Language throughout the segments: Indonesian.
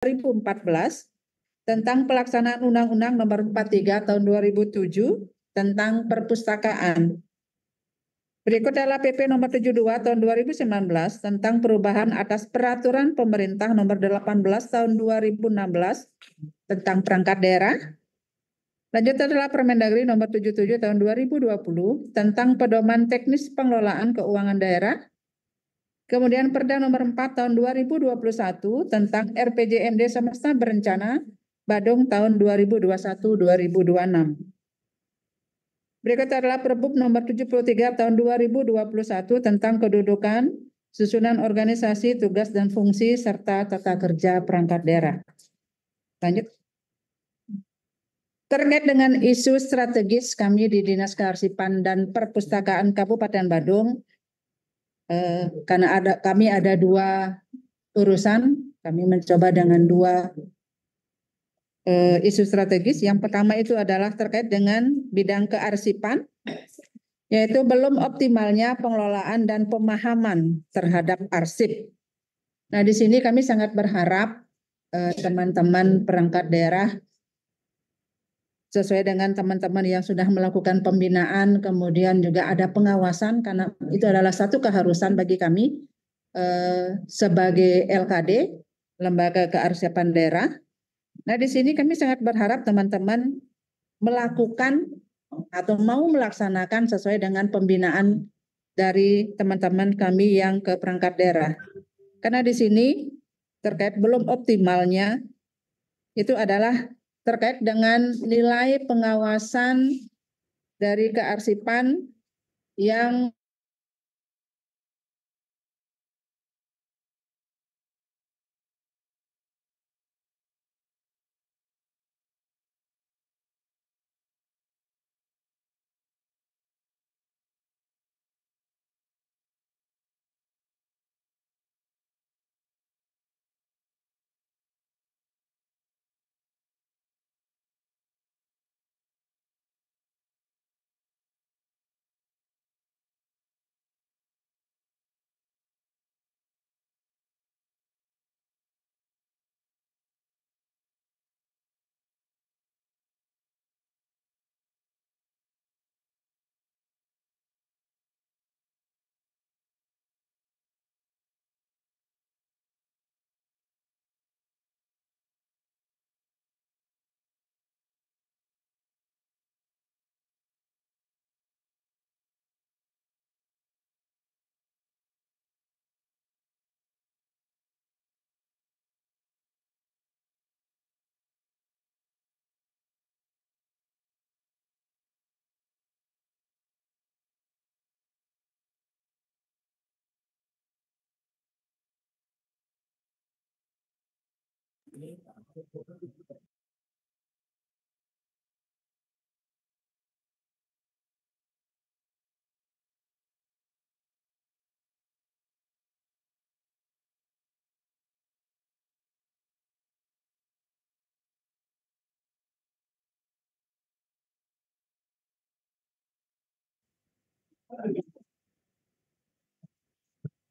2014 tentang pelaksanaan Undang-Undang Nomor 43 Tahun 2007 tentang perpustakaan. Berikut adalah PP Nomor 72 Tahun 2019 tentang perubahan atas Peraturan Pemerintah Nomor 18 Tahun 2016 tentang perangkat daerah. Lanjut adalah Permendagri Nomor 77 Tahun 2020 tentang pedoman teknis pengelolaan keuangan daerah. Kemudian Perda Nomor 4 Tahun 2021 tentang RPJMD Semesta Berencana Badung tahun 2021-2026. Berikut adalah Perbub Nomor 73 Tahun 2021 tentang kedudukan, susunan organisasi, tugas dan fungsi serta tata kerja perangkat daerah. Lanjut. Terkait dengan isu strategis kami di Dinas Kearsipan dan Perpustakaan Kabupaten Badung, karena kami ada dua urusan, kami mencoba dengan dua isu strategis. Yang pertama itu adalah terkait dengan bidang kearsipan, yaitu belum optimalnya pengelolaan dan pemahaman terhadap arsip. Nah, di sini kami sangat berharap teman-teman perangkat daerah sesuai dengan teman-teman yang sudah melakukan pembinaan, kemudian juga ada pengawasan, karena itu adalah satu keharusan bagi kami sebagai LKD, Lembaga Kearsipan Daerah. Nah, di sini kami sangat berharap teman-teman melakukan atau mau melaksanakan sesuai dengan pembinaan dari teman-teman kami yang ke perangkat daerah. Karena di sini terkait belum optimalnya itu adalah terkait dengan nilai pengawasan dari kearsipan yang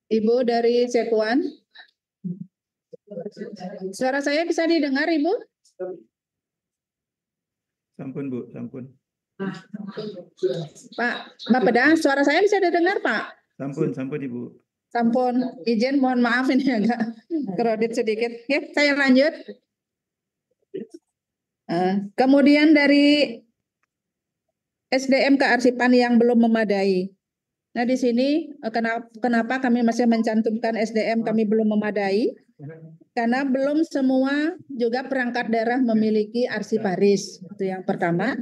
Ibu dari Cekuan, suara saya bisa didengar, Ibu? Sampun, Bu, sampun. Pak Bapeda, suara saya bisa didengar, Pak? Sampun, sampun, Ibu. Sampun, izin mohon maaf ini agak kredit sedikit. Oke, saya lanjut. Kemudian dari SDM kearsipan yang belum memadai. Nah, di sini kenapa kami masih mencantumkan SDM kami belum memadai? Karena belum semua juga perangkat daerah memiliki arsiparis. Itu yang pertama.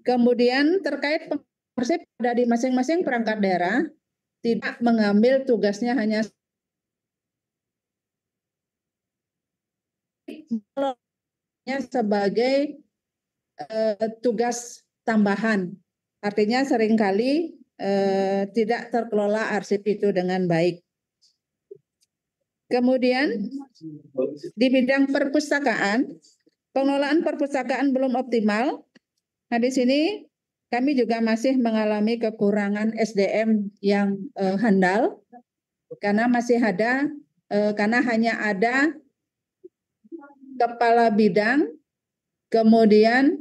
Kemudian terkait arsip ada di masing-masing perangkat daerah, tidak mengambil tugasnya hanya sebagai tugas tambahan. Artinya seringkali tidak terkelola arsip itu dengan baik. Kemudian di bidang perpustakaan, pengelolaan perpustakaan belum optimal. Nah, di sini kami juga masih mengalami kekurangan SDM yang handal karena masih ada karena hanya ada kepala bidang, kemudian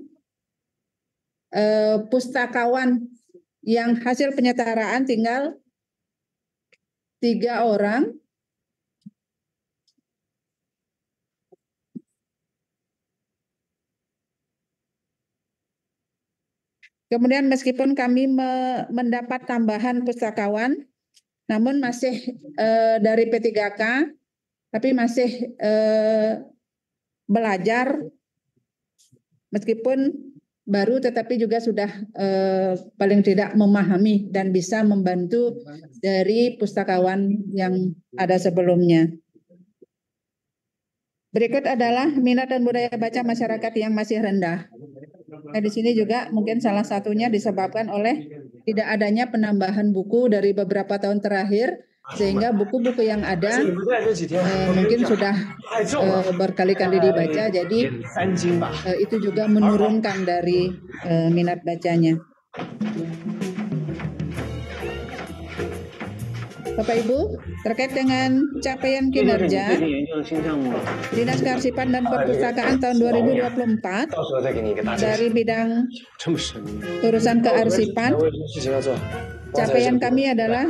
pustakawan yang hasil penyetaraan tinggal 3 orang. Kemudian meskipun kami mendapat tambahan pustakawan, namun masih dari P3K, tapi masih belajar, meskipun baru tetapi juga sudah paling tidak memahami dan bisa membantu dari pustakawan yang ada sebelumnya. Berikut adalah minat dan budaya baca masyarakat yang masih rendah. Nah, di sini juga mungkin salah satunya disebabkan oleh tidak adanya penambahan buku dari beberapa tahun terakhir, sehingga buku-buku yang ada mungkin sudah berkali-kali dibaca, jadi itu juga menurunkan dari minat bacanya. Bapak Ibu, terkait dengan capaian kinerja Dinas Kearsipan dan Perpustakaan tahun 2024 dari bidang urusan kearsipan, capaian kami adalah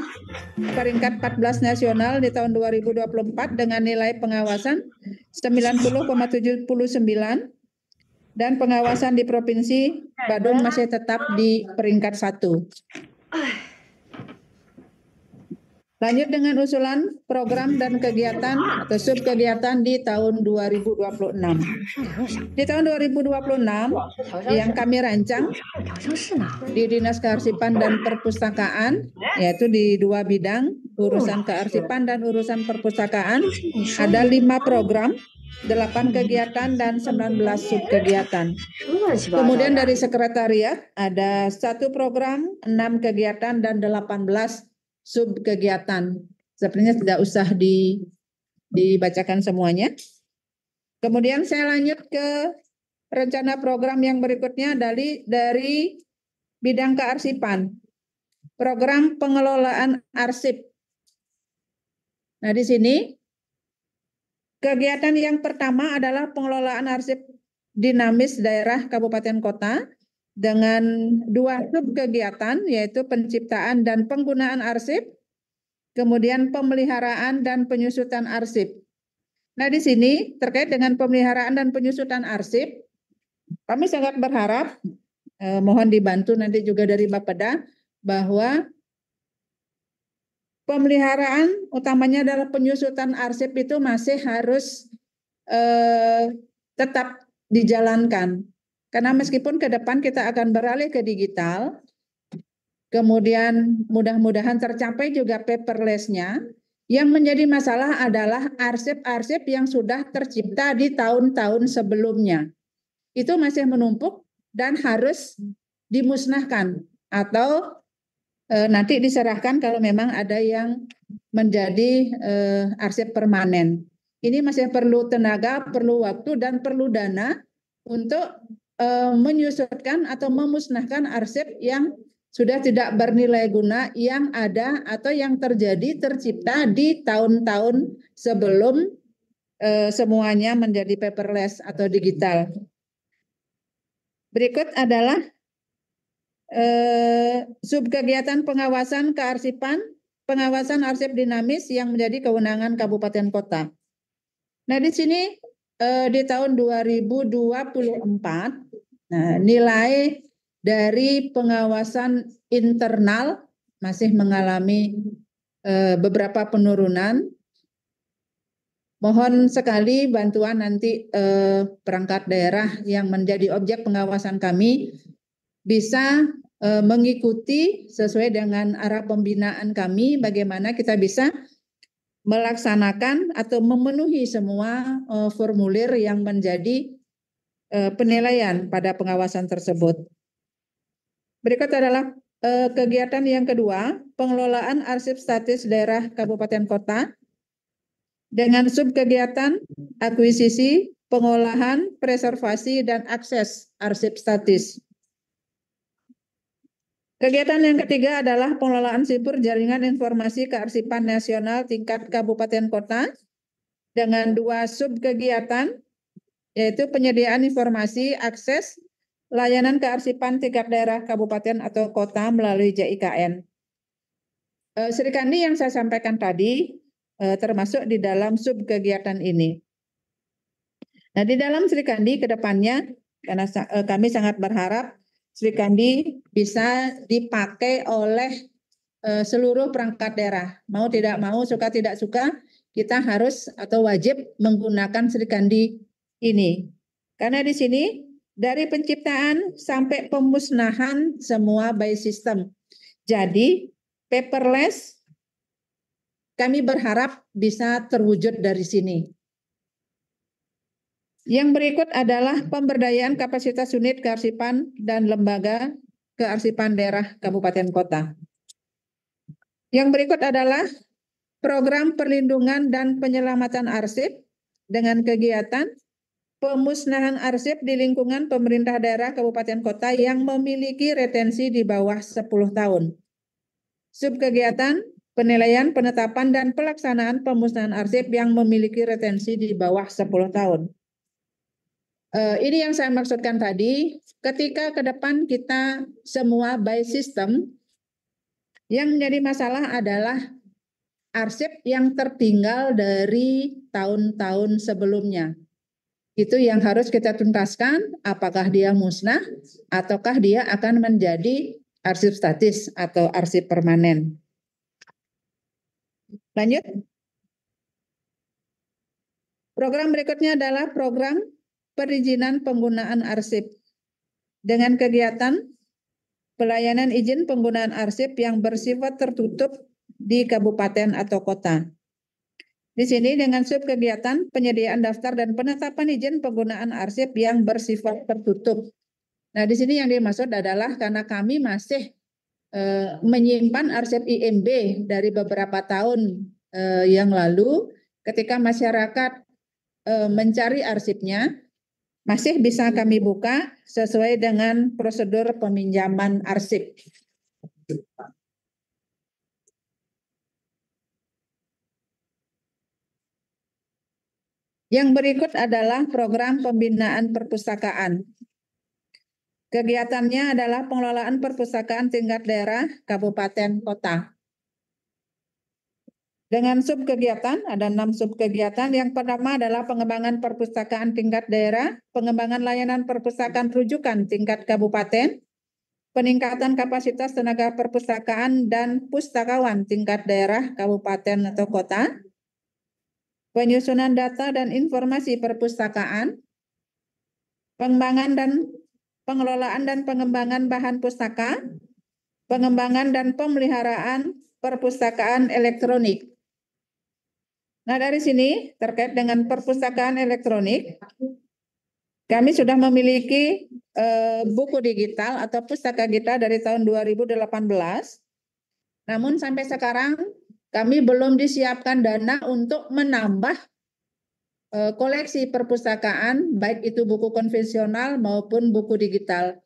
peringkat 14 nasional di tahun 2024 dengan nilai pengawasan 90,79 dan pengawasan di Provinsi Badung masih tetap di peringkat 1. Lanjut dengan usulan program dan kegiatan atau subkegiatan di tahun 2026. Di tahun 2026 yang kami rancang di Dinas Kearsipan dan Perpustakaan, yaitu di 2 bidang, urusan kearsipan dan urusan perpustakaan, ada 5 program, 8 kegiatan dan 19 subkegiatan. Kemudian dari sekretariat ada 1 program, 6 kegiatan dan 18 subkegiatan. Sepertinya tidak usah dibacakan semuanya. Kemudian saya lanjut ke rencana program yang berikutnya dari bidang kearsipan. Program pengelolaan arsip. Nah, di sini kegiatan yang pertama adalah pengelolaan arsip dinamis daerah kabupaten kota dengan 2 subkegiatan, yaitu penciptaan dan penggunaan arsip, kemudian pemeliharaan dan penyusutan arsip. Nah, di sini terkait dengan pemeliharaan dan penyusutan arsip, kami sangat berharap, mohon dibantu nanti juga dari Bapeda, bahwa pemeliharaan utamanya adalah penyusutan arsip itu masih harus tetap dijalankan. Karena meskipun ke depan kita akan beralih ke digital, kemudian mudah-mudahan tercapai juga paperless-nya, yang menjadi masalah adalah arsip-arsip yang sudah tercipta di tahun-tahun sebelumnya. Itu masih menumpuk dan harus dimusnahkan atau nanti diserahkan kalau memang ada yang menjadi arsip permanen. Ini masih perlu tenaga, perlu waktu, dan perlu dana untuk menyusutkan atau memusnahkan arsip yang sudah tidak bernilai guna yang ada atau yang tercipta di tahun-tahun sebelum semuanya menjadi paperless atau digital. Berikut adalah subkegiatan pengawasan kearsipan, pengawasan arsip dinamis yang menjadi kewenangan kabupaten kota. Nah, di sini di tahun 2024, nah, nilai dari pengawasan internal masih mengalami beberapa penurunan. Mohon sekali bantuan nanti perangkat daerah yang menjadi objek pengawasan kami bisa mengikuti sesuai dengan arah pembinaan kami bagaimana kita bisa melaksanakan atau memenuhi semua formulir yang menjadi penilaian pada pengawasan tersebut. Berikut adalah kegiatan yang kedua, pengelolaan arsip statis daerah kabupaten kota dengan subkegiatan akuisisi, pengolahan, preservasi, dan akses arsip statis. Kegiatan yang ketiga adalah pengelolaan sipur jaringan informasi kearsipan nasional tingkat kabupaten kota dengan 2 subkegiatan, yaitu penyediaan informasi akses layanan kearsipan tingkat daerah, kabupaten atau kota melalui JIKN. Sri Kandi yang saya sampaikan tadi termasuk di dalam sub kegiatan ini. Nah, di dalam Sri Kandi ke depannya, karena kami sangat berharap Sri Kandi bisa dipakai oleh seluruh perangkat daerah. Mau tidak mau, suka tidak suka, kita harus atau wajib menggunakan Sri Kandi ini. Karena di sini dari penciptaan sampai pemusnahan semua by system. Jadi paperless kami berharap bisa terwujud dari sini. Yang berikut adalah pemberdayaan kapasitas unit kearsipan dan lembaga kearsipan daerah kabupaten kota. Yang berikut adalah program perlindungan dan penyelamatan arsip dengan kegiatan pemusnahan arsip di lingkungan pemerintah daerah kabupaten kota yang memiliki retensi di bawah 10 tahun. Subkegiatan penilaian, penetapan, dan pelaksanaan pemusnahan arsip yang memiliki retensi di bawah 10 tahun. Ini yang saya maksudkan tadi, ketika ke depan kita semua by system, yang menjadi masalah adalah arsip yang tertinggal dari tahun-tahun sebelumnya. Itu yang harus kita tuntaskan, apakah dia musnah, ataukah dia akan menjadi arsip statis atau arsip permanen. Lanjut. Program berikutnya adalah program perizinan penggunaan arsip dengan kegiatan pelayanan izin penggunaan arsip yang bersifat tertutup di kabupaten atau kota. Di sini dengan subkegiatan penyediaan daftar dan penetapan izin penggunaan arsip yang bersifat tertutup. Nah, di sini yang dimaksud adalah karena kami masih menyimpan arsip IMB dari beberapa tahun yang lalu, ketika masyarakat mencari arsipnya, masih bisa kami buka sesuai dengan prosedur peminjaman arsip. Yang berikut adalah program pembinaan perpustakaan. Kegiatannya adalah pengelolaan perpustakaan tingkat daerah, kabupaten, kota. Dengan subkegiatan, ada 6 subkegiatan. Yang pertama adalah pengembangan perpustakaan tingkat daerah, pengembangan layanan perpustakaan rujukan tingkat kabupaten, peningkatan kapasitas tenaga perpustakaan dan pustakawan tingkat daerah, kabupaten atau kota, penyusunan data dan informasi perpustakaan, pengembangan dan pengelolaan dan pengembangan bahan pustaka, pengembangan dan pemeliharaan perpustakaan elektronik. Nah, dari sini terkait dengan perpustakaan elektronik, kami sudah memiliki buku digital atau pustaka kita dari tahun 2018. Namun sampai sekarang kami belum disiapkan dana untuk menambah koleksi perpustakaan, baik itu buku konvensional maupun buku digital.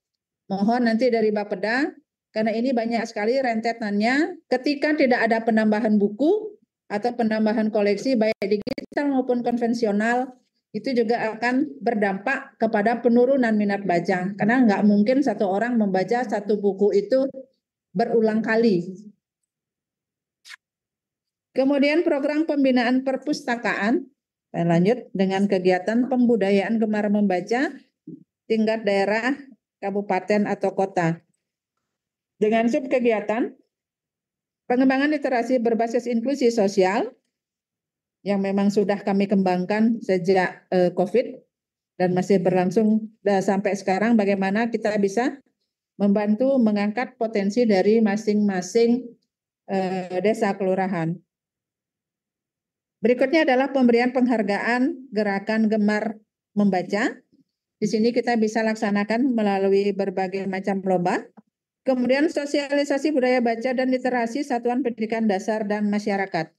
Mohon nanti dari Bapeda, karena ini banyak sekali rentetannya, ketika tidak ada penambahan buku atau penambahan koleksi baik digital maupun konvensional, itu juga akan berdampak kepada penurunan minat baca. Karena nggak mungkin satu orang membaca satu buku itu berulang kali. Kemudian program pembinaan perpustakaan, saya lanjut dengan kegiatan pembudayaan gemar membaca tingkat daerah, kabupaten atau kota. Dengan subkegiatan pengembangan literasi berbasis inklusi sosial yang memang sudah kami kembangkan sejak COVID dan masih berlangsung sampai sekarang, bagaimana kita bisa membantu mengangkat potensi dari masing-masing desa kelurahan. Berikutnya adalah pemberian penghargaan gerakan gemar membaca. Di sini kita bisa laksanakan melalui berbagai macam lomba. Kemudian sosialisasi budaya baca dan literasi satuan pendidikan dasar dan masyarakat.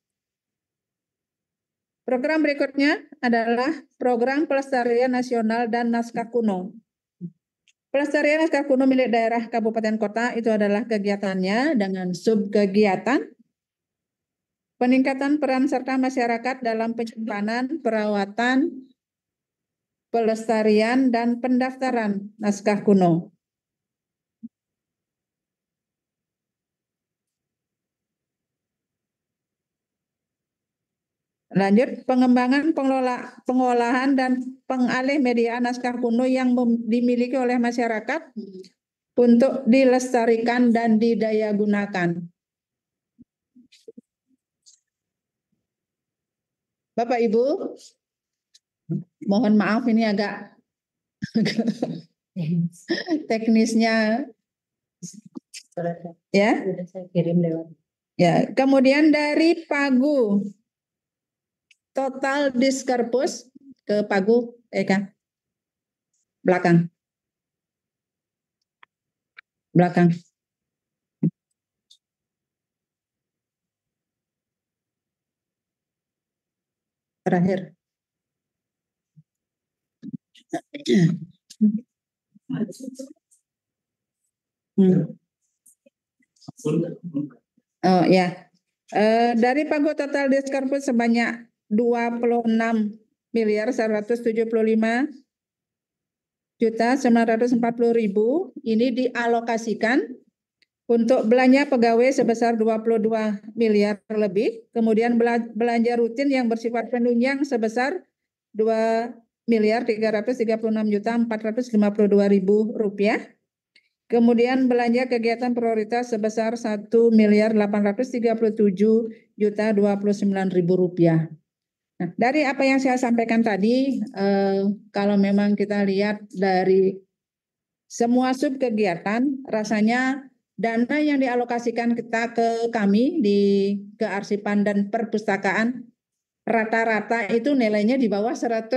Program berikutnya adalah program pelestarian nasional dan naskah kuno. Pelestarian naskah kuno milik daerah kabupaten kota itu adalah kegiatannya dengan subkegiatan peningkatan peran serta masyarakat dalam penyimpanan, perawatan, pelestarian dan pendaftaran naskah kuno. Lanjut, pengembangan, pengolahan dan pengalih media naskah kuno yang dimiliki oleh masyarakat untuk dilestarikan dan didaya gunakan. Bapak Ibu, mohon maaf ini agak teknisnya ya. Saya kirim lewat. Ya, kemudian dari Pagu total diskarpus ke Pagu Eka belakang. Terakhir. Oh ya, dari Pagu total diskarpus sebanyak 26.175.940.000 ini dialokasikan untuk belanja pegawai sebesar 22 miliar lebih, kemudian belanja rutin yang bersifat penunjang sebesar 2.336.452.000 rupiah. Kemudian belanja kegiatan prioritas sebesar 1.837.029.000 rupiah. Nah, dari apa yang saya sampaikan tadi, kalau memang kita lihat dari semua sub kegiatan, rasanya dana yang dialokasikan kita ke kami di kearsipan dan perpustakaan rata-rata itu nilainya di bawah 100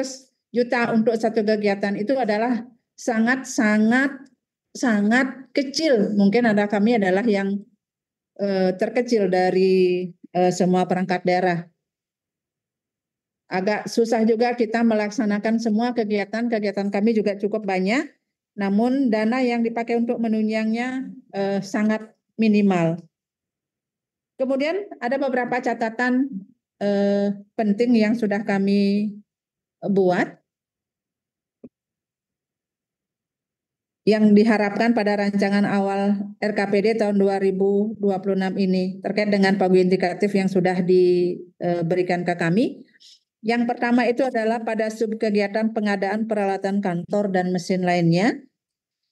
juta untuk satu kegiatan. Itu adalah sangat kecil. Mungkin ada kami adalah yang terkecil dari semua perangkat daerah. Agak susah juga kita melaksanakan semua kegiatan kami juga cukup banyak, namun dana yang dipakai untuk menunjangnya sangat minimal. Kemudian ada beberapa catatan penting yang sudah kami buat, yang diharapkan pada rancangan awal RKPD tahun 2026 ini terkait dengan pagu indikatif yang sudah diberikan ke kami. Yang pertama itu adalah pada sub kegiatan pengadaan peralatan kantor dan mesin lainnya.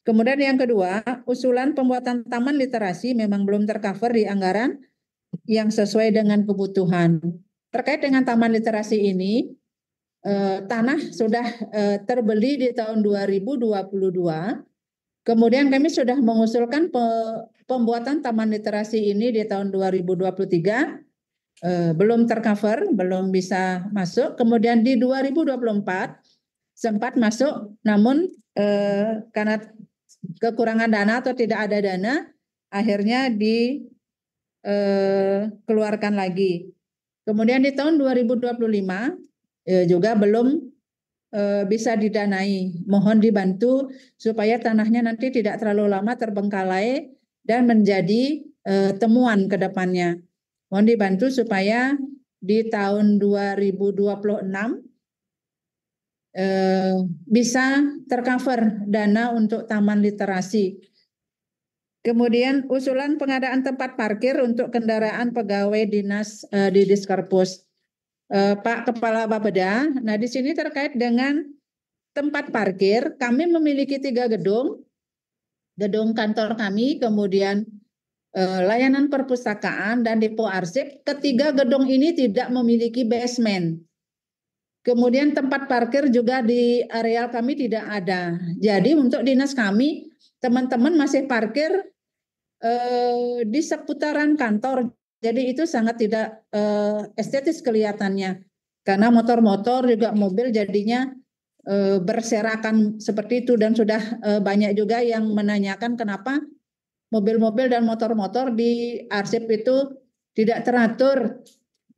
Kemudian yang kedua, usulan pembuatan taman literasi memang belum tercover di anggaran yang sesuai dengan kebutuhan. Terkait dengan taman literasi ini, tanah sudah terbeli di tahun 2022. Kemudian kami sudah mengusulkan pembuatan taman literasi ini di tahun 2023, belum tercover, belum bisa masuk. Kemudian di 2024 sempat masuk, namun karena kekurangan dana atau tidak ada dana, akhirnya dikeluarkan lagi. Kemudian di tahun 2025 juga belum bisa didanai. Mohon dibantu supaya tanahnya nanti tidak terlalu lama terbengkalai dan menjadi temuan ke depannya. Mohon dibantu supaya di tahun 2026 bisa tercover dana untuk taman literasi. Kemudian usulan pengadaan tempat parkir untuk kendaraan pegawai dinas di Diskarpus. Pak Kepala Bapeda, nah di sini terkait dengan tempat parkir, kami memiliki 3 gedung kantor kami, kemudian layanan perpustakaan dan depo arsip. Ketiga gedung ini tidak memiliki basement. Kemudian tempat parkir juga di areal kami tidak ada. Jadi untuk dinas kami, teman-teman masih parkir di seputaran kantor. Jadi itu sangat tidak estetis kelihatannya. Karena motor-motor juga mobil jadinya berserakan seperti itu, dan sudah banyak juga yang menanyakan kenapa mobil-mobil dan motor-motor di arsip itu tidak teratur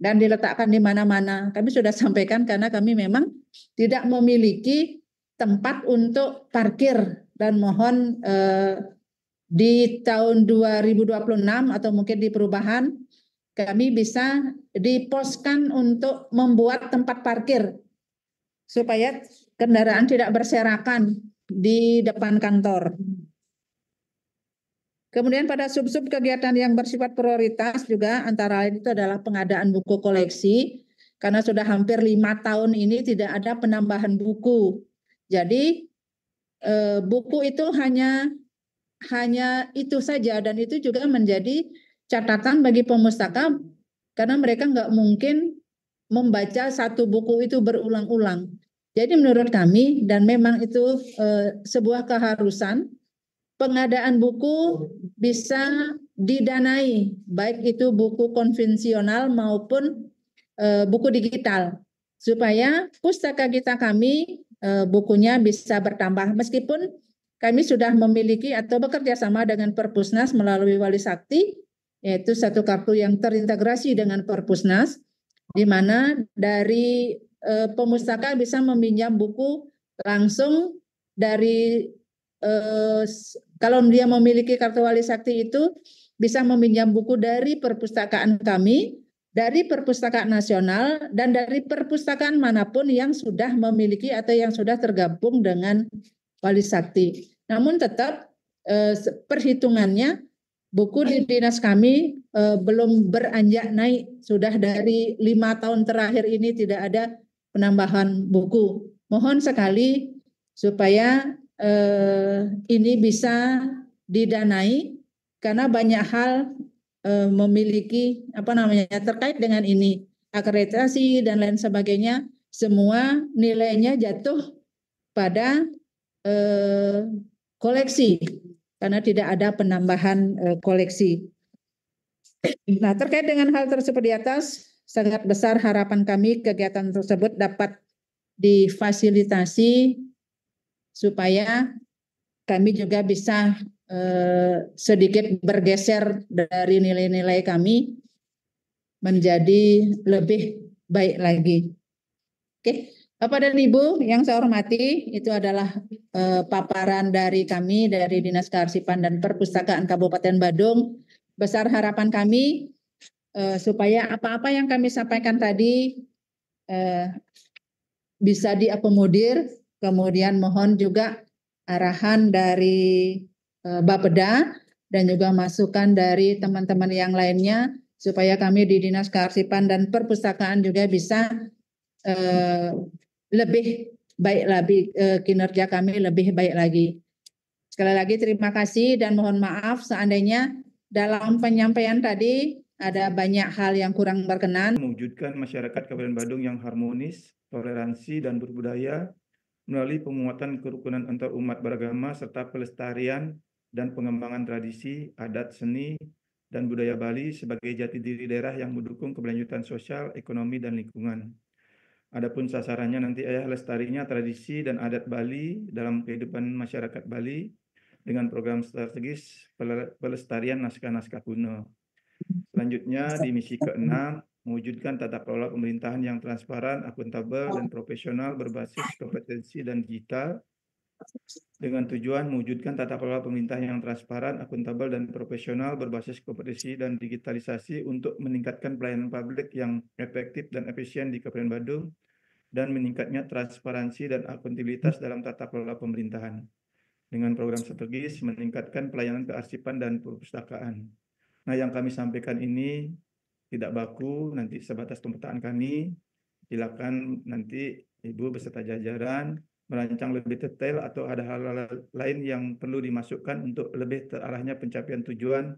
dan diletakkan di mana-mana. Kami sudah sampaikan karena kami memang tidak memiliki tempat untuk parkir, dan mohon di tahun 2026 atau mungkin di perubahan kami bisa diposkan untuk membuat tempat parkir supaya kendaraan tidak berserakan di depan kantor. Kemudian pada sub-sub kegiatan yang bersifat prioritas juga antara lain itu adalah pengadaan buku koleksi, karena sudah hampir 5 tahun ini tidak ada penambahan buku. Jadi buku itu hanya itu saja, dan itu juga menjadi catatan bagi pemustaka karena mereka nggak mungkin membaca satu buku itu berulang-ulang. Jadi menurut kami, dan memang itu sebuah keharusan, pengadaan buku bisa didanai, baik itu buku konvensional maupun buku digital, supaya pustaka kita kami bukunya bisa bertambah. Meskipun kami sudah memiliki atau bekerja sama dengan Perpusnas melalui Wali Sakti, yaitu satu kartu yang terintegrasi dengan Perpusnas, di mana dari pemustaka bisa meminjam buku langsung dari kalau dia memiliki kartu Wali Sakti itu bisa meminjam buku dari perpustakaan kami, dari perpustakaan nasional, dan dari perpustakaan manapun yang sudah memiliki atau yang sudah tergabung dengan Wali Sakti. Namun tetap perhitungannya buku di dinas kami belum beranjak naik. Sudah dari 5 tahun terakhir ini tidak ada penambahan buku. Mohon sekali supaya ini bisa didanai karena banyak hal memiliki terkait dengan ini, akreditasi dan lain sebagainya, semua nilainya jatuh pada koleksi karena tidak ada penambahan koleksi. Nah, terkait dengan hal tersebut di atas, sangat besar harapan kami kegiatan tersebut dapat difasilitasi supaya kami juga bisa sedikit bergeser dari nilai-nilai kami menjadi lebih baik lagi. Oke, Bapak dan Ibu yang saya hormati, itu adalah paparan dari kami dari Dinas Kearsipan dan Perpustakaan Kabupaten Badung. Besar harapan kami supaya apa-apa yang kami sampaikan tadi bisa diakomodir. Kemudian mohon juga arahan dari Bapeda dan juga masukan dari teman-teman yang lainnya supaya kami di Dinas Kearsipan dan Perpustakaan juga bisa lebih baik lagi, kinerja kami lebih baik lagi. Sekali lagi terima kasih dan mohon maaf seandainya dalam penyampaian tadi ada banyak hal yang kurang berkenan. Mewujudkan masyarakat Kabupaten Badung yang harmonis, toleransi, dan berbudaya melalui penguatan kerukunan antar umat beragama serta pelestarian dan pengembangan tradisi, adat, seni, dan budaya Bali sebagai jati diri daerah yang mendukung keberlanjutan sosial, ekonomi, dan lingkungan. Adapun sasarannya nanti lestarinya tradisi dan adat Bali dalam kehidupan masyarakat Bali dengan program strategis pelestarian naskah-naskah kuno. Selanjutnya di misi ke-6, mewujudkan tata kelola pemerintahan yang transparan, akuntabel, dan profesional berbasis kompetensi dan digital dengan tujuan mewujudkan tata kelola pemerintahan yang transparan, akuntabel, dan profesional berbasis kompetensi dan digitalisasi untuk meningkatkan pelayanan publik yang efektif dan efisien di Kabupaten Badung dan meningkatnya transparansi dan akuntabilitas dalam tata kelola pemerintahan dengan program strategis meningkatkan pelayanan kearsipan dan perpustakaan. Nah, yang kami sampaikan ini tidak baku, nanti sebatas pemetaan kami. Silakan nanti Ibu beserta jajaran merancang lebih detail atau ada hal-hal lain yang perlu dimasukkan untuk lebih terarahnya pencapaian tujuan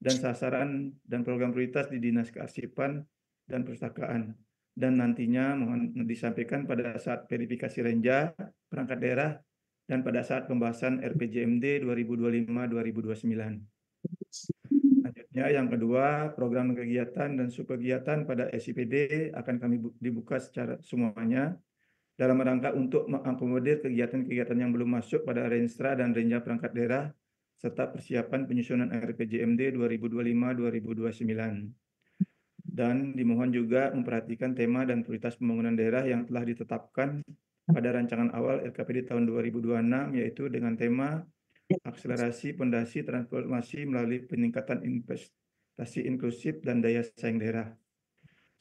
dan sasaran dan program prioritas di Dinas Kearsipan dan Perpustakaan. Dan nantinya mohon disampaikan pada saat verifikasi renja perangkat daerah dan pada saat pembahasan RPJMD 2025-2029. Selanjutnya yang kedua, program kegiatan dan subkegiatan pada SIPD akan kami dibuka secara semuanya dalam rangka untuk mengakomodir kegiatan-kegiatan yang belum masuk pada Renstra dan Renja perangkat daerah serta persiapan penyusunan RPJMD 2025-2029. Dan dimohon juga memperhatikan tema dan prioritas pembangunan daerah yang telah ditetapkan pada rancangan awal RKPD tahun 2026, yaitu dengan tema akselerasi fondasi transformasi melalui peningkatan investasi inklusif dan daya saing daerah.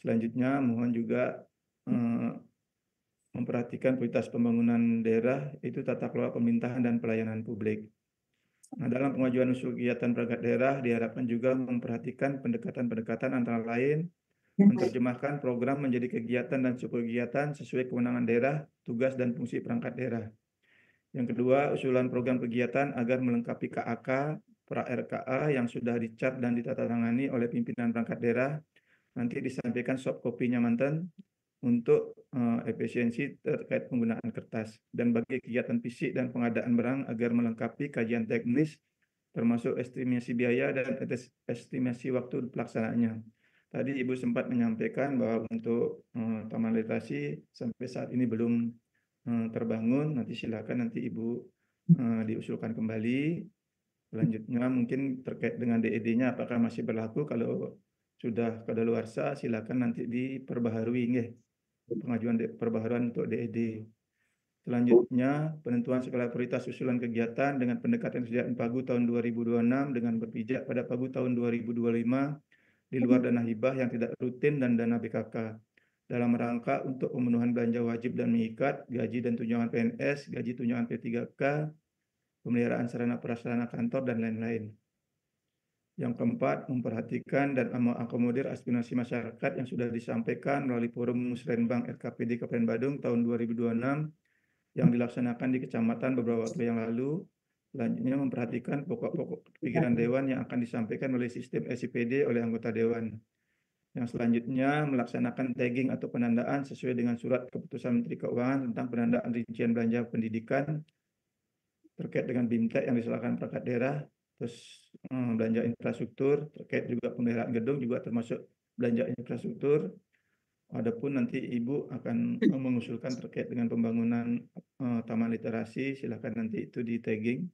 Selanjutnya mohon juga memperhatikan prioritas pembangunan daerah, itu tata kelola pemerintahan dan pelayanan publik. Nah, dalam pengajuan usul kegiatan perangkat daerah diharapkan juga memperhatikan pendekatan-pendekatan antara lain menerjemahkan program menjadi kegiatan dan subkegiatan sesuai kewenangan daerah, tugas dan fungsi perangkat daerah. Yang kedua, usulan program kegiatan agar melengkapi KAK, pra-RKA yang sudah dicat dan ditandatangani oleh pimpinan perangkat daerah, nanti disampaikan soft copy-nya mantan untuk efisiensi terkait penggunaan kertas. Dan bagi kegiatan fisik dan pengadaan barang agar melengkapi kajian teknis, termasuk estimasi biaya dan estimasi waktu pelaksanaannya. Tadi Ibu sempat menyampaikan bahwa untuk taman literasi sampai saat ini belum terbangun, nanti silakan nanti Ibu diusulkan kembali. Selanjutnya mungkin terkait dengan DED-nya apakah masih berlaku, kalau sudah kadaluarsa silakan nanti diperbaharui nggih, pengajuan perbaharuan untuk DED. Selanjutnya, penentuan skala prioritas usulan kegiatan dengan pendekatan kesejahteraan Pagu tahun 2026 dengan berpijak pada Pagu tahun 2025 di luar dana hibah yang tidak rutin dan dana BKK dalam rangka untuk pemenuhan belanja wajib dan mengikat, gaji dan tunjangan PNS, gaji tunjangan P3K, pemeliharaan sarana prasarana kantor, dan lain-lain. Yang keempat, memperhatikan dan mengakomodir aspirasi masyarakat yang sudah disampaikan melalui forum Musrenbang RKPD Kabupaten Badung tahun 2026 yang dilaksanakan di kecamatan beberapa waktu yang lalu. Selanjutnya, memperhatikan pokok-pokok pikiran Dewan yang akan disampaikan oleh sistem SIPD oleh anggota Dewan. Yang selanjutnya, melaksanakan tagging atau penandaan sesuai dengan surat keputusan Menteri Keuangan tentang penandaan rincian belanja pendidikan terkait dengan BIMTEK yang diserahkan perangkat daerah, terus belanja infrastruktur, terkait juga pemeliharaan gedung juga termasuk belanja infrastruktur. Adapun nanti Ibu akan mengusulkan terkait dengan pembangunan taman literasi, silakan nanti itu di tagging.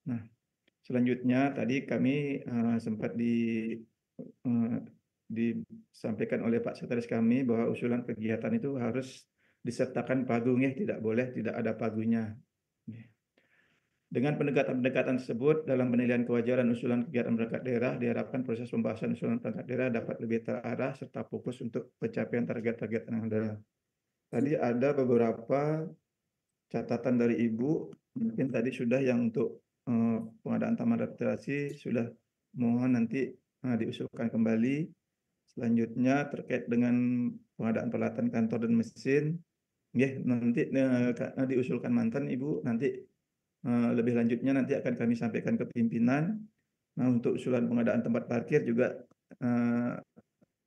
Nah, selanjutnya tadi kami sempat disampaikan oleh Pak Sekretaris kami bahwa usulan kegiatan itu harus disertakan pagu, tidak boleh tidak ada pagunya. Dengan pendekatan-pendekatan tersebut, dalam penilaian kewajaran usulan kegiatan perangkat daerah, diharapkan proses pembahasan usulan perangkat daerah dapat lebih terarah serta fokus untuk pencapaian target-target yang ada. Tadi ada beberapa catatan dari Ibu, mungkin tadi sudah yang untuk pengadaan taman literasi sudah, mohon nanti diusulkan kembali. Selanjutnya terkait dengan pengadaan peralatan kantor dan mesin, nanti diusulkan mantan Ibu, nanti lebih lanjutnya nanti akan kami sampaikan ke pimpinan. Nah, untuk usulan pengadaan tempat parkir juga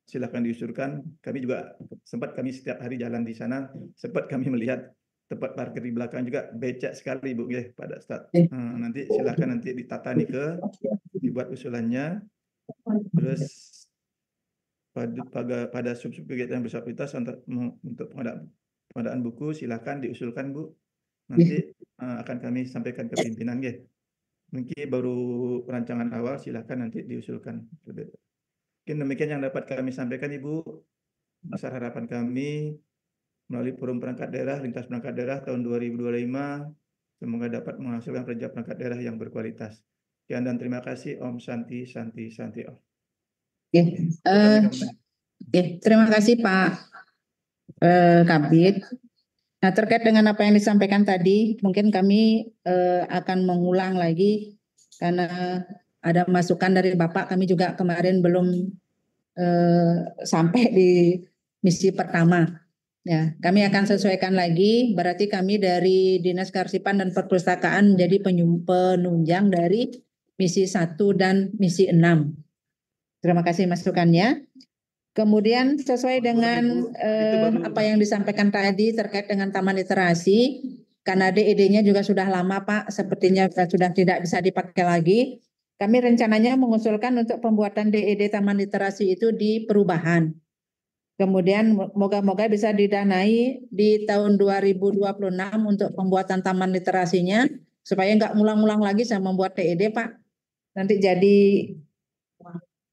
silakan diusulkan. Kami juga kami setiap hari jalan di sana, sempat kami melihat tempat parkir di belakang juga becek sekali Bu, pada saat nanti silakan nanti ditata nih dibuat usulannya. Terus pada sub kegiatan yang besar prioritas untuk pengadaan buku silakan diusulkan Bu. Nanti akan kami sampaikan ke pimpinan Mungkin baru perancangan awal, silakan nanti diusulkan. Mungkin demikian yang dapat kami sampaikan Ibu. Besar harapan kami melalui forum perangkat daerah, lintas perangkat daerah tahun 2025, semoga dapat menghasilkan kerja perangkat daerah yang berkualitas. Sekian dan terima kasih. Om Santi Santi Santi Om. Terima kasih Pak Kabid. Nah, terkait dengan apa yang disampaikan tadi, mungkin kami akan mengulang lagi karena ada masukan dari Bapak. Kami juga kemarin belum sampai di misi pertama. Ya, kami akan sesuaikan lagi. Berarti kami dari Dinas Kearsipan dan Perpustakaan menjadi penunjang dari misi 1 dan misi 6. Terima kasih masukannya. Kemudian sesuai dengan apa yang disampaikan tadi terkait dengan taman literasi, karena DED-nya juga sudah lama Pak, sepertinya sudah tidak bisa dipakai lagi. Kami rencananya mengusulkan untuk pembuatan DED taman literasi itu di perubahan. Kemudian moga-moga bisa didanai di tahun 2026 untuk pembuatan taman literasinya, supaya nggak ngulang-ngulang lagi sama membuat DED Pak. Nanti jadi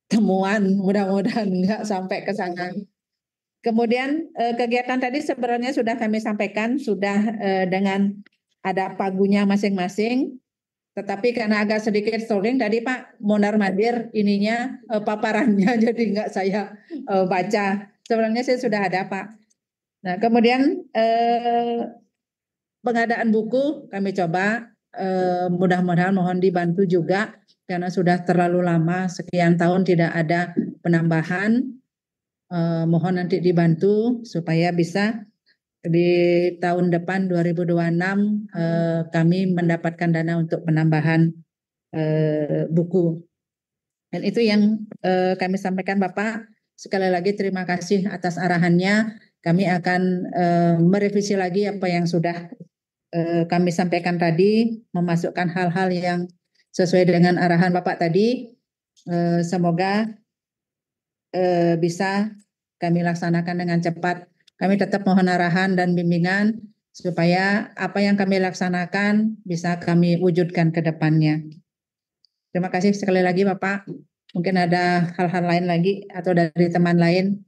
temuan, mudah-mudahan enggak sampai ke sana. Kemudian kegiatan tadi sebenarnya sudah kami sampaikan, sudah dengan ada pagunya masing-masing, tetapi karena agak sedikit stalling tadi Pak mondar-mandir ininya paparannya jadi enggak saya baca. Sebenarnya saya sudah ada Pak. Nah, kemudian pengadaan buku kami coba, mudah-mudahan mohon dibantu juga karena sudah terlalu lama sekian tahun tidak ada penambahan. Mohon nanti dibantu supaya bisa di tahun depan 2026 kami mendapatkan dana untuk penambahan buku. Dan itu yang kami sampaikan Bapak. Sekali lagi terima kasih atas arahannya. Kami akan merevisi lagi apa yang sudah kami sampaikan tadi, memasukkan hal-hal yang sesuai dengan arahan Bapak tadi. Semoga bisa kami laksanakan dengan cepat. Kami tetap mohon arahan dan bimbingan supaya apa yang kami laksanakan bisa kami wujudkan ke depannya. Terima kasih sekali lagi Bapak. Mungkin ada hal-hal lain lagi atau dari teman lain.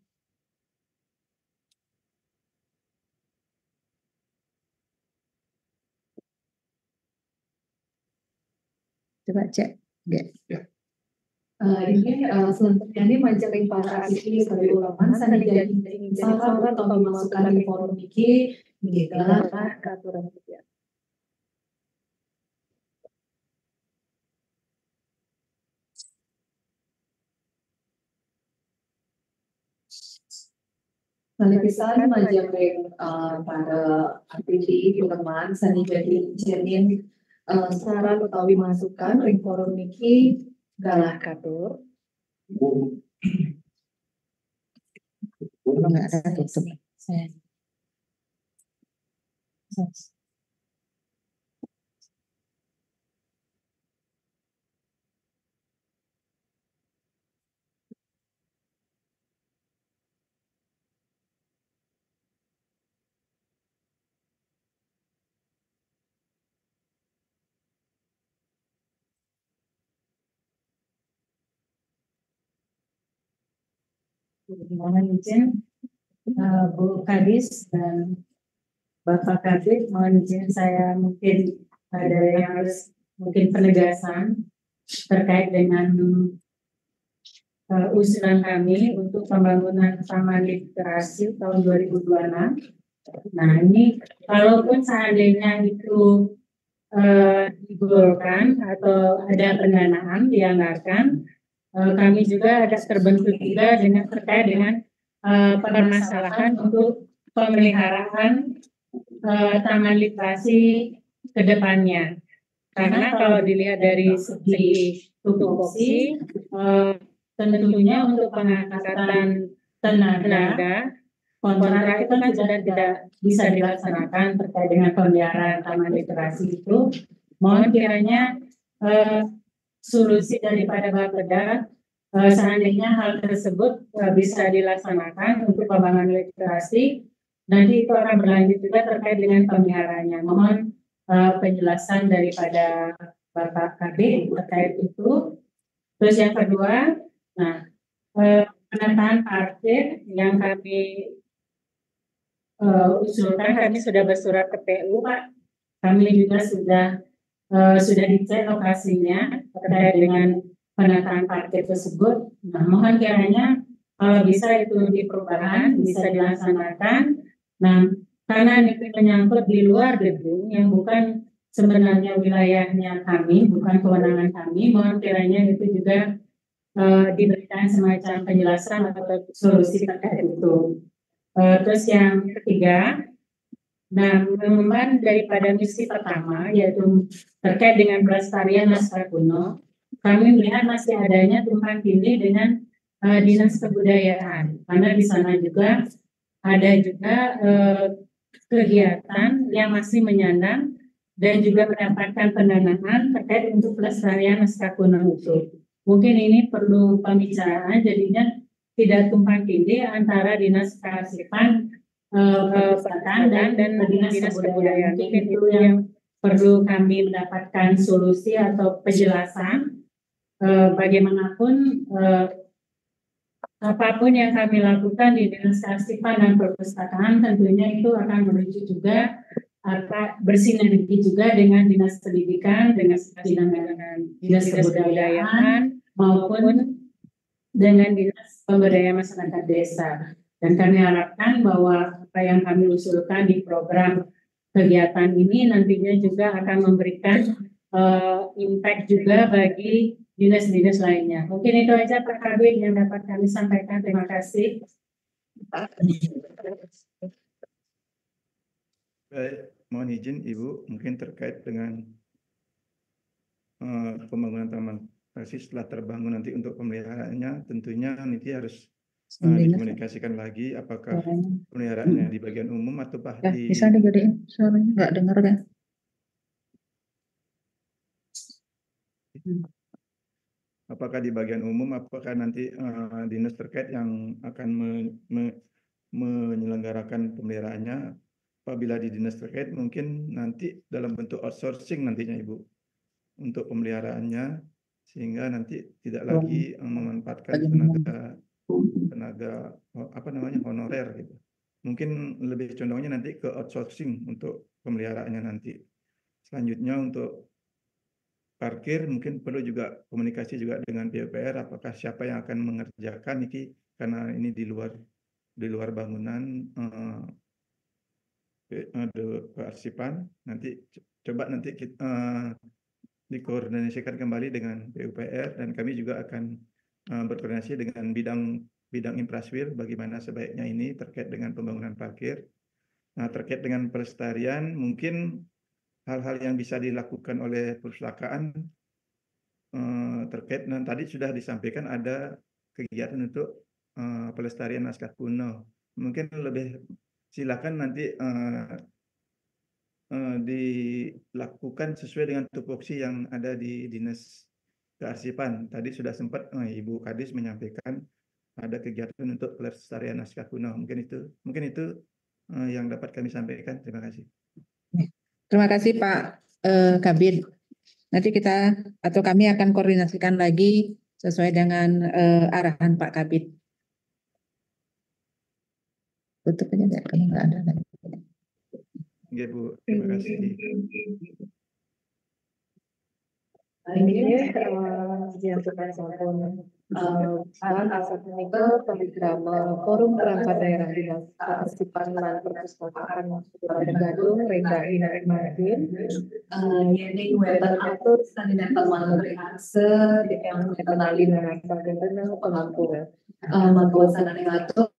Coba cek. Selanjutnya ini majelis para ahli dari ulama sanijadi saran atau dimasukkan di forum iki dalam aturan kerja. Nalipisan majelis para ahli ulama sanijadi jamin saran atau dimasukkan di forum iki galah katur. Kalau nggak ada tutup. Mohon izin Bu Kadis dan Bapak Kadis, mohon izin saya mungkin ada yang harus mungkin penegasan terkait dengan usulan kami untuk pembangunan taman literasi tahun 2026. Nah ini kalaupun seandainya itu digolkan atau ada pendanaan dianggarkan, kami juga ada terbentuk juga dengan terkait dengan permasalahan untuk pemeliharaan taman literasi ke depannya. Karena kalau dilihat dari segi tupoksi, tentunya untuk pengangkatan tenaga kontrak itu kan sudah tidak bisa dilaksanakan terkait dengan pemeliharaan taman literasi itu. Mohon kiranya solusi daripada Bapeda seandainya hal tersebut bisa dilaksanakan untuk pembangunan literasi, nanti itu akan berlanjut juga terkait dengan pemeliharaannya. Mohon penjelasan daripada Bapak Kabid terkait itu. Terus yang kedua, nah penataan parkir yang kami usulkan, kami sudah bersurat ke PU Pak. Kami juga sudah dicek lokasinya terkait dengan penataan parkir tersebut. Nah, mohon kiranya kalau bisa itu di perubahan bisa dilaksanakan. Nah, karena ini menyangkut di luar gedung yang bukan sebenarnya wilayahnya kami, bukan kewenangan kami, mohon kiranya itu juga diberikan semacam penjelasan atau solusi terkait itu. Terus yang ketiga, nah, mengemban daripada misi pertama yaitu terkait dengan pelestarian naskah kuno, kami melihat masih adanya tumpang tindih dengan dinas kebudayaan, karena di sana juga ada juga kegiatan yang masih menyandang dan juga mendapatkan pendanaan terkait untuk pelestarian naskah kuno itu. Mungkin ini perlu pembicaraan, jadinya tidak tumpang tindih antara dinas kearsipan dan dinas kebudayaan. Mungkin itu yang perlu kami mendapatkan solusi atau penjelasan. Bagaimanapun apapun yang kami lakukan di dinas kearsipan dan perpustakaan tentunya itu akan menuju juga bersinergi juga dengan dinas pendidikan, dengan dinas kebudayaan maupun dengan dinas pemberdayaan masyarakat desa. Dan kami harapkan bahwa apa yang kami usulkan di program kegiatan ini nantinya juga akan memberikan impact juga bagi dinas-dinas lainnya. Mungkin itu aja Pak Kabid yang dapat kami sampaikan. Terima kasih. Baik, mohon izin Ibu, mungkin terkait dengan pembangunan taman lokasi setelah terbangun nanti untuk pemeliharaannya, tentunya nanti harus dikomunikasikan lagi apakah pemeliharaannya di bagian umum atau di bisa digedein suaranya, nggak dengar kan? apakah di bagian umum, apakah nanti dinas terkait yang akan menyelenggarakan pemeliharaannya. Apabila di dinas terkait mungkin nanti dalam bentuk outsourcing nantinya Ibu untuk pemeliharaannya, sehingga nanti tidak lagi memanfaatkan tenaga apa namanya honorer gitu. Mungkin lebih condongnya nanti ke outsourcing untuk pemeliharaannya nanti. Selanjutnya untuk parkir mungkin perlu juga komunikasi juga dengan PUPR, apakah siapa yang akan mengerjakan ini, karena ini di luar bangunan kearsipan. Nanti coba nanti kita dikoordinasikan kembali dengan PUPR, dan kami juga akan berkoordinasi dengan bidang infrastruktur bagaimana sebaiknya ini terkait dengan pembangunan parkir. Nah, terkait dengan pelestarian mungkin hal-hal yang bisa dilakukan oleh perpustakaan terkait dengan tadi sudah disampaikan ada kegiatan untuk pelestarian naskah kuno. Mungkin lebih silakan nanti dilakukan sesuai dengan tupoksi yang ada di dinas kearsipan. Tadi sudah sempat Ibu Kadis menyampaikan ada kegiatan untuk pelestarian naskah kuno. Mungkin itu yang dapat kami sampaikan. Terima kasih. Terima kasih Pak Kabid. Nanti kami akan koordinasikan lagi sesuai dengan arahan Pak Kabid. Tutup aja nggak, kalau nggak ada lagi. Ya Bu, terima kasih. Ini diajukan sampun alat asal menika program forum perangkat daerah dinas kearsipan lan perpustakaan Kabupaten Badung Renda Ina Martin yang wetan atur standar teman akse yang kenalin dengan bagaimana pengampunan mantuan sanane ngatur